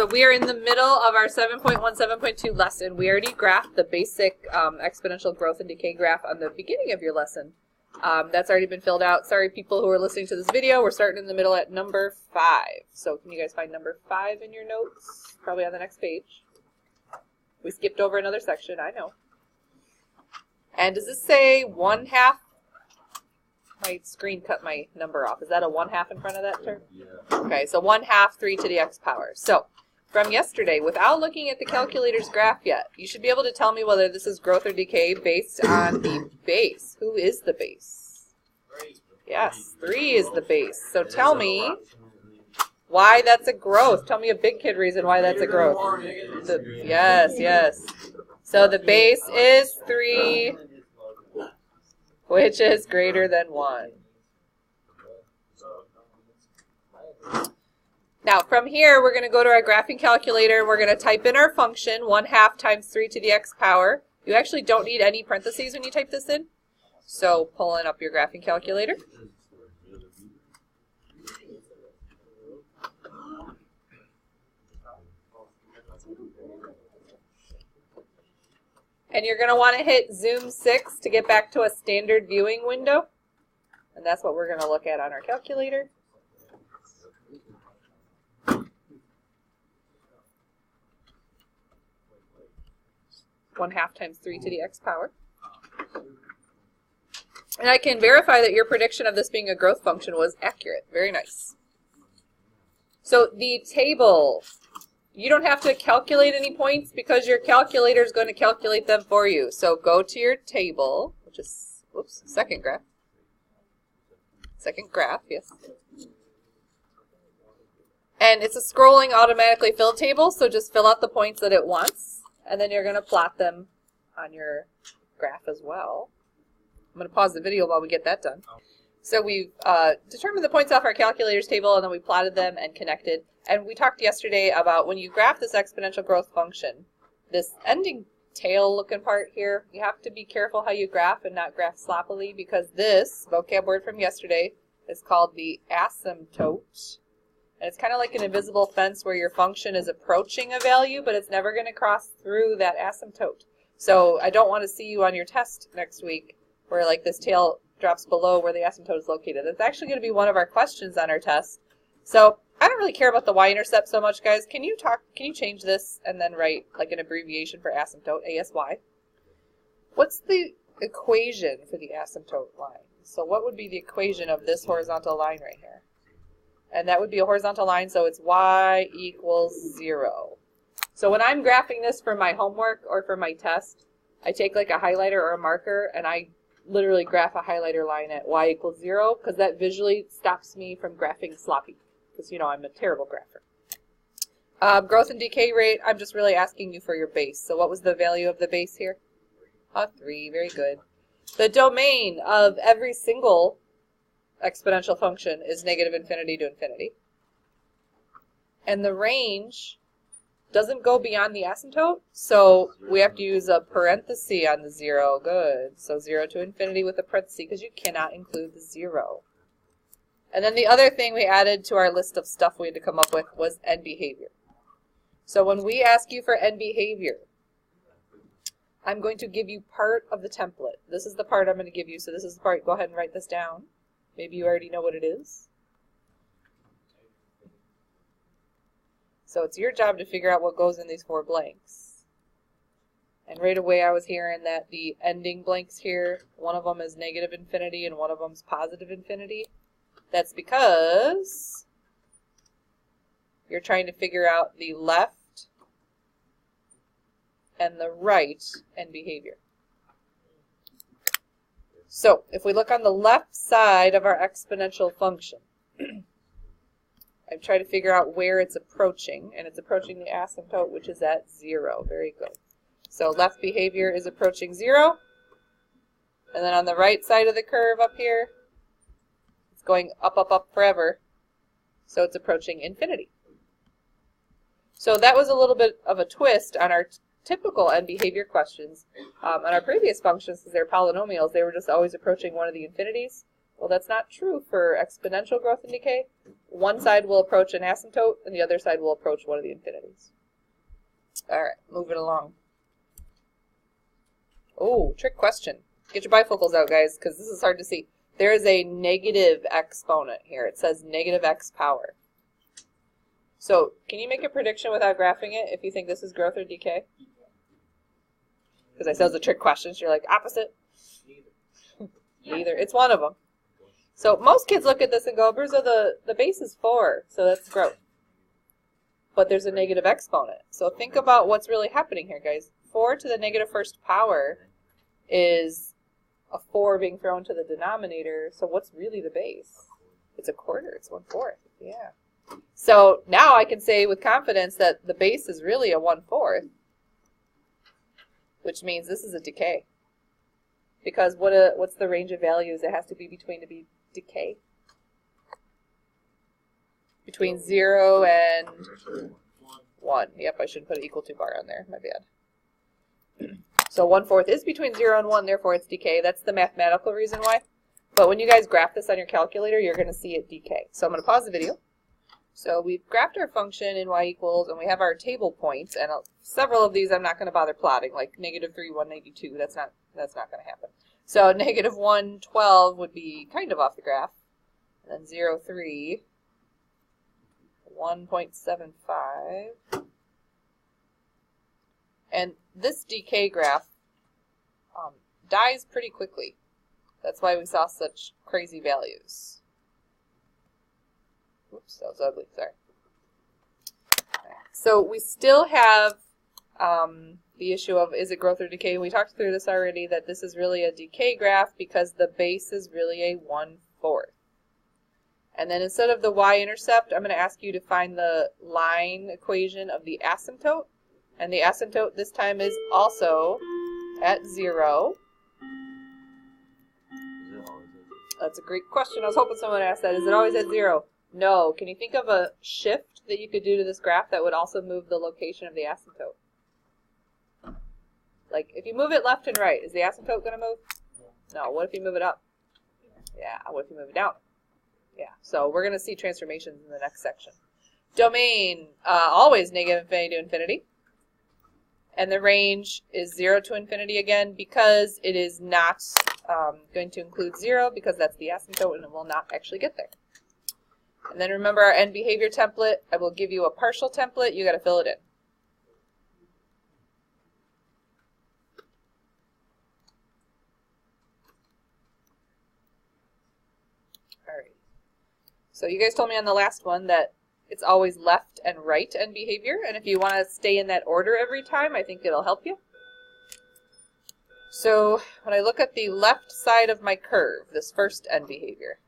So we are in the middle of our 7.1, 7.2 lesson. We already graphed the basic exponential growth and decay graph on the beginning of your lesson. That's already been filled out. Sorry, people who are listening to this video. We're starting in the middle at number 5. So can you guys find number 5 in your notes? Probably on the next page. We skipped over another section, I know. And does this say 1/2? My screen cut my number off. Is that a 1/2 in front of that term? Yeah. Okay, so 1/2 3 to the x power. So from yesterday, without looking at the calculator's graph yet, you should be able to tell me whether this is growth or decay based on the base. Who is the base? Yes, 3 is the base. So tell me why that's a growth. Tell me a big kid reason why that's a growth. Yes. So the base is 3, which is greater than 1. Now from here, we're going to go to our graphing calculator and we're going to type in our function, 1/2 times 3 to the x power. You actually don't need any parentheses when you type this in. So pulling up your graphing calculator. And you're going to want to hit zoom 6 to get back to a standard viewing window. And that's what we're going to look at on our calculator. (1/2 times 3 to the x power). And I can verify that your prediction of this being a growth function was accurate. Very nice. So the table, you don't have to calculate any points because your calculator is going to calculate them for you. So go to your table, which is, whoops, second graph. Second graph, yes. And it's a scrolling automatically filled table, so just fill out the points that it wants. And then you're going to plot them on your graph as well. I'm going to pause the video while we get that done. So we've determined the points off our calculator's table, and then we plotted them and connected. And we talked yesterday about when you graph this exponential growth function, this ending tail looking part here, you have to be careful how you graph and not graph sloppily, because this vocab word from yesterday is called the asymptote. And it's kind of like an invisible fence where your function is approaching a value, but it's never going to cross through that asymptote. So I don't want to see you on your test next week where like this tail drops below where the asymptote is located. That's actually going to be one of our questions on our test. So I don't really care about the y-intercept so much, guys. Can you change this and then write like an abbreviation for asymptote, ASY? What's the equation for the asymptote line? So what would be the equation of this horizontal line right here? And that would be a horizontal line, so it's y equals 0. So when I'm graphing this for my homework or for my test, I take like a highlighter or a marker and I literally graph a highlighter line at y equals 0 because that visually stops me from graphing sloppy because, you know, I'm a terrible grapher. Growth and decay rate, I'm just really asking you for your base. So what was the value of the base here? 3, very good. The domain of every single exponential function is -infinity to infinity. And the range doesn't go beyond the asymptote, so we have to use a parenthesis on the 0. Good. So 0 to infinity with a parenthesis because you cannot include the 0. And then the other thing we added to our list of stuff we had to come up with was end behavior. So when we ask you for end behavior, I'm going to give you part of the template. This is the part I'm going to give you, so this is the part. Go ahead and write this down. Maybe you already know what it is. So it's your job to figure out what goes in these 4 blanks. And right away I was hearing that the ending blanks here, one of them is -infinity and one of them is +infinity. That's because you're trying to figure out the left and the right end behavior. So if we look on the left side of our exponential function, I've tried to figure out where it's approaching, and it's approaching the asymptote, which is at 0. Very good. So left behavior is approaching 0. And then on the right side of the curve up here, it's going up, up, up forever. So it's approaching infinity. So that was a little bit of a twist on our typical end behavior questions. On our previous functions, because they're polynomials, they were just always approaching one of the infinities. Well, that's not true for exponential growth and decay. one side will approach an asymptote and the other side will approach one of the infinities. All right, moving along. Oh, trick question. Get your bifocals out, guys, because this is hard to see. There is a negative exponent here. It says negative x power. So, can you make a prediction without graphing it if you think this is growth or decay? Because I said it was a trick question, so you're like, opposite? Neither. Neither. It's one of them. So, most kids look at this and go, Bruzo, the base is 4, so that's growth. But there's a negative exponent. So, think about what's really happening here, guys. 4 to the negative first power is a 4 being thrown to the denominator. So, what's really the base? It's a quarter. It's 1/4. Yeah. So now I can say with confidence that the base is really a 1/4, which means this is a decay. Because what's the range of values it has to be between to be decay? Between 0 and 1. Yep, I should put an equal to bar on there. My bad. So 1/4 is between 0 and 1, therefore it's decay. That's the mathematical reason why. But when you guys graph this on your calculator, you're going to see it decay. So I'm going to pause the video. So we've graphed our function in y equals, and we have our table points, and several of these I'm not going to bother plotting, like -3, 192. That's not going to happen. So -112 would be kind of off the graph, and then 0, 3, 1.75, and this decay graph dies pretty quickly. That's why we saw such crazy values. Oops, that was ugly, sorry. So we still have the issue of is it growth or decay. We talked through this already, that this is really a decay graph because the base is really a 1/4. And then instead of the y-intercept, I'm going to ask you to find the line equation of the asymptote. And the asymptote this time is also at 0. That's a great question. I was hoping someone would ask that. Is it always at 0? No. Can you think of a shift that you could do to this graph that would also move the location of the asymptote? Like, if you move it left and right, is the asymptote going to move? No. What if you move it up? Yeah. What if you move it down? Yeah. So we're going to see transformations in the next section. Domain, always negative infinity to infinity. And the range is 0 to infinity again because it is not going to include 0 because that's the asymptote and it will not actually get there. And then remember our end behavior template. I will give you a partial template. You got to fill it in. All right. So you guys told me on the last one that it's always left and right end behavior. And if you want to stay in that order every time, I think it'll help you. So when I look at the left side of my curve, this first end behavior,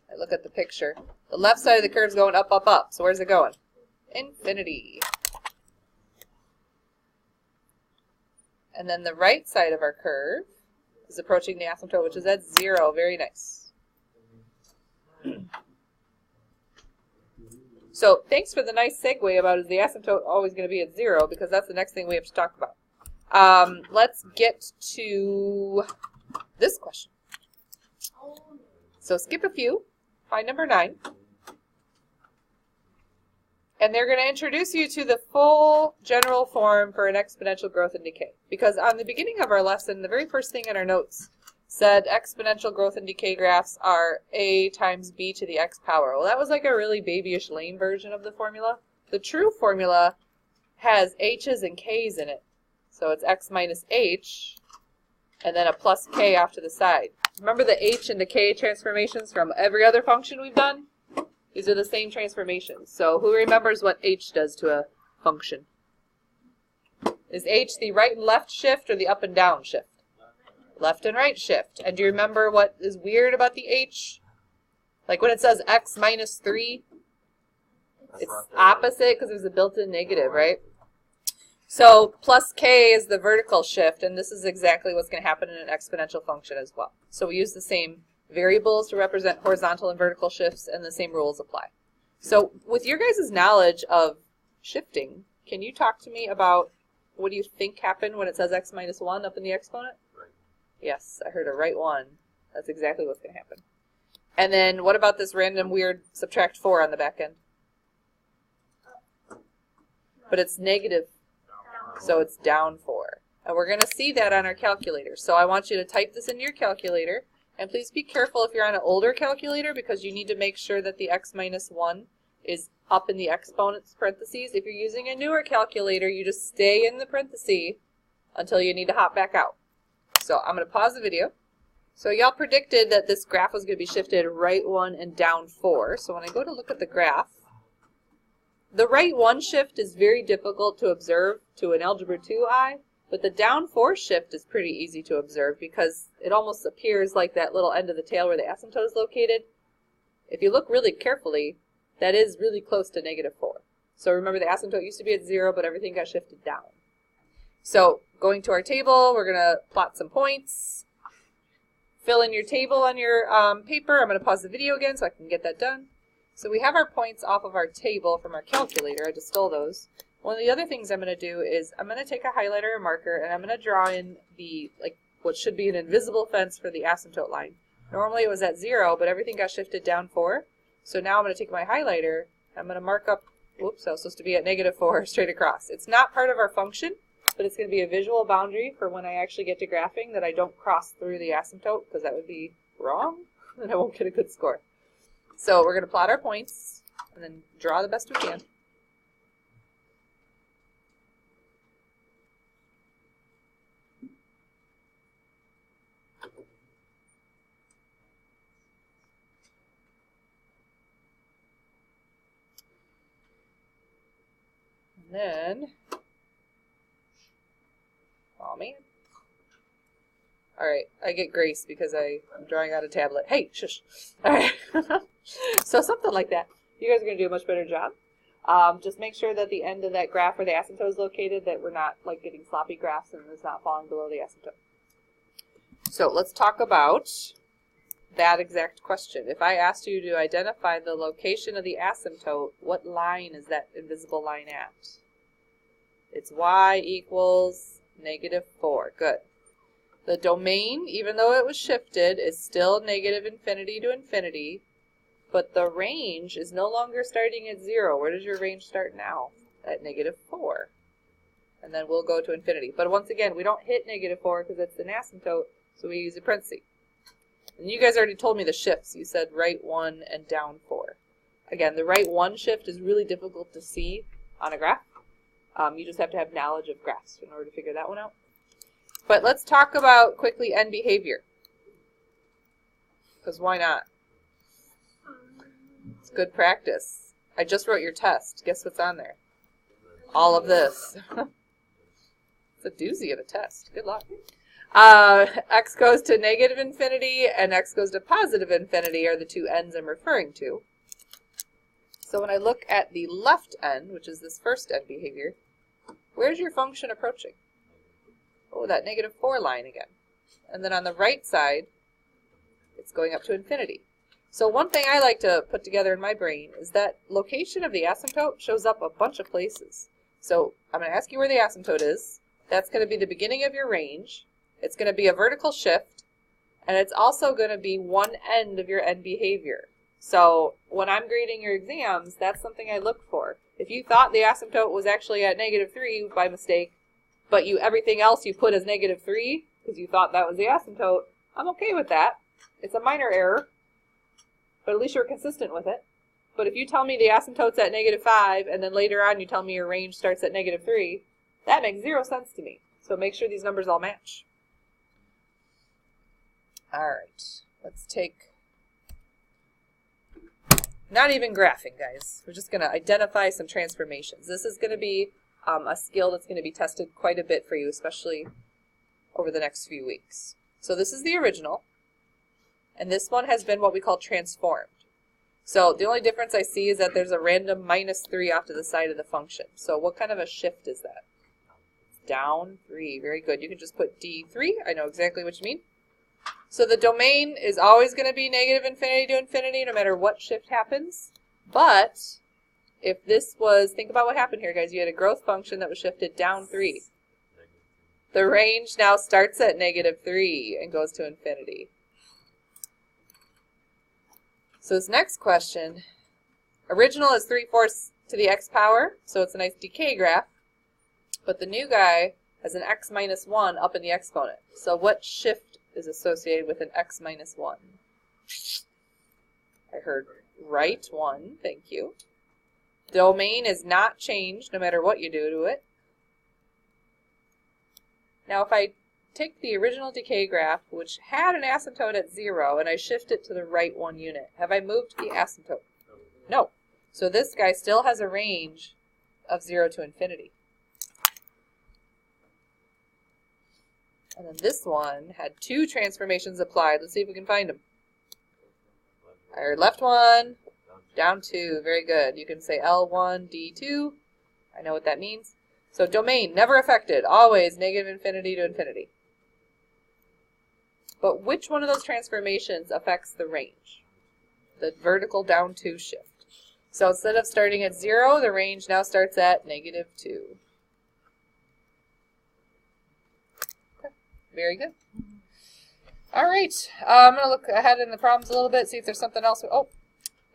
I look at the picture. The left side of the curve is going up, up, up. So where's it going? Infinity. And then the right side of our curve is approaching the asymptote, which is at 0. Very nice. So thanks for the nice segue about is the asymptote always going to be at 0, because that's the next thing we have to talk about. Let's get to this question. So skip a few. Find number 9. And they're going to introduce you to the full general form for an exponential growth and decay. Because on the beginning of our lesson, the very first thing in our notes said exponential growth and decay graphs are a times b to the x power. Well, that was like a really babyish lame version of the formula. The true formula has h's and k's in it. So it's x minus h, and then a plus k off to the side. Remember the h and the k transformations from every other function we've done? These are the same transformations. So who remembers what h does to a function? Is h the right and left shift or the up and down shift? Left and right shift. And do you remember what is weird about the h? Like when it says x minus 3, it's opposite because there's a built-in negative, right? So plus k is the vertical shift, and this is exactly what's going to happen in an exponential function as well. So we use the same variables to represent horizontal and vertical shifts, and the same rules apply. So with your guys' knowledge of shifting, can you talk to me about what do you think happened when it says x minus 1 up in the exponent? Right. Yes, I heard a right 1. That's exactly what's going to happen. And then what about this random weird subtract 4 on the back end? But it's negative, so it's down 4. And we're going to see that on our calculator. So I want you to type this into your calculator. And please be careful if you're on an older calculator, because you need to make sure that the x minus 1 is up in the exponents parentheses. If you're using a newer calculator, you just stay in the parentheses until you need to hop back out. So I'm going to pause the video. So y'all predicted that this graph was going to be shifted right 1 and down 4. So when I go to look at the graph, the right 1 shift is very difficult to observe to an Algebra 2 eye, but the down 4 shift is pretty easy to observe because it almost appears like that little end of the tail where the asymptote is located. If you look really carefully, that is really close to negative 4. So remember, the asymptote used to be at 0, but everything got shifted down. So going to our table, we're going to plot some points. Fill in your table on your paper. I'm going to pause the video again so I can get that done. So we have our points off of our table from our calculator. I just stole those. One of the other things I'm going to do is I'm going to take a highlighter and marker, and I'm going to draw in the what should be an invisible fence for the asymptote line. Normally it was at 0, but everything got shifted down 4. So now I'm going to take my highlighter, I'm going to mark up, whoops, I was supposed to be at negative 4 straight across. It's not part of our function, but it's going to be a visual boundary for when I actually get to graphing that I don't cross through the asymptote, because that would be wrong, and I won't get a good score. So we're going to plot our points, and then draw the best we can. And then, oh man. Alright, I get grace because I'm drawing out a tablet. Hey, shush. Alright. So something like that. You guys are going to do a much better job. Just make sure that the end of that graph where the asymptote is located, that we're not like getting sloppy graphs and it's not falling below the asymptote. So let's talk about that exact question. If I asked you to identify the location of the asymptote, what line is that invisible line at? It's y equals negative 4. Good. The domain, even though it was shifted, is still negative infinity to infinity, but the range is no longer starting at 0. Where does your range start now? At negative 4. And then we'll go to infinity. But once again, we don't hit negative 4 because it's an asymptote, so we use a parenthesis. And you guys already told me the shifts. You said right 1 and down 4. Again, the right 1 shift is really difficult to see on a graph. You just have to have knowledge of graphs in order to figure that one out. But let's talk about quickly end behavior. Because why not? It's good practice. I just wrote your test. Guess what's on there? All of this. It's a doozy of a test. Good luck. X goes to negative infinity and x goes to positive infinity are the two ends I'm referring to. So when I look at the left end, which is this first end behavior, where's your function approaching? Oh, that negative 4 line again. And then on the right side, it's going up to infinity. So one thing I like to put together in my brain is that location of the asymptote shows up a bunch of places. So I'm going to ask you where the asymptote is. That's going to be the beginning of your range. It's going to be a vertical shift. And it's also going to be one end of your end behavior. So when I'm grading your exams, that's something I look for. If you thought the asymptote was actually at negative 3 by mistake, but everything else you put as negative 3 because you thought that was the asymptote, I'm okay with that. It's a minor error, but at least you're consistent with it. But if you tell me the asymptote's at negative 5 and then later on you tell me your range starts at negative 3, that makes 0 sense to me. So make sure these numbers all match. Alright, let's take, not even graphing, guys. We're just going to identify some transformations. This is going to be a skill that's going to be tested quite a bit for you, especially over the next few weeks. So this is the original, and this one has been what we call transformed. So the only difference I see is that there's a random -3 off to the side of the function. So what kind of a shift is that? Down 3. Very good. You can just put D3. I know exactly what you mean. So the domain is always going to be negative infinity to infinity no matter what shift happens. But if this was, think about what happened here, guys. You had a growth function that was shifted down 3. The range now starts at -3 and goes to infinity. So this next question, original is 3/4 to the x power, so it's a nice decay graph. But the new guy has an x minus 1 up in the exponent. So what shift is associated with an x minus 1? I heard right 1, thank you. Domain is not changed no matter what you do to it. Now if I take the original decay graph, which had an asymptote at 0, and I shift it to the right 1 unit, have I moved the asymptote? No. So this guy still has a range of 0 to infinity. And then this one had 2 transformations applied. Let's see if we can find them. I heard left 1, down 2. Very good. You can say L1, D2. I know what that means. So domain, never affected. Always negative infinity to infinity. But which one of those transformations affects the range? The vertical down 2 shift. So instead of starting at 0, the range now starts at negative 2. Okay, very good. All right, I'm going to look ahead in the problems a little bit, see if there's something else. Oh,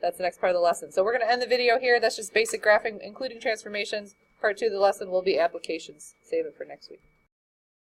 that's the next part of the lesson. So we're going to end the video here. That's just basic graphing, including transformations. Part 2 of the lesson will be applications. Save it for next week.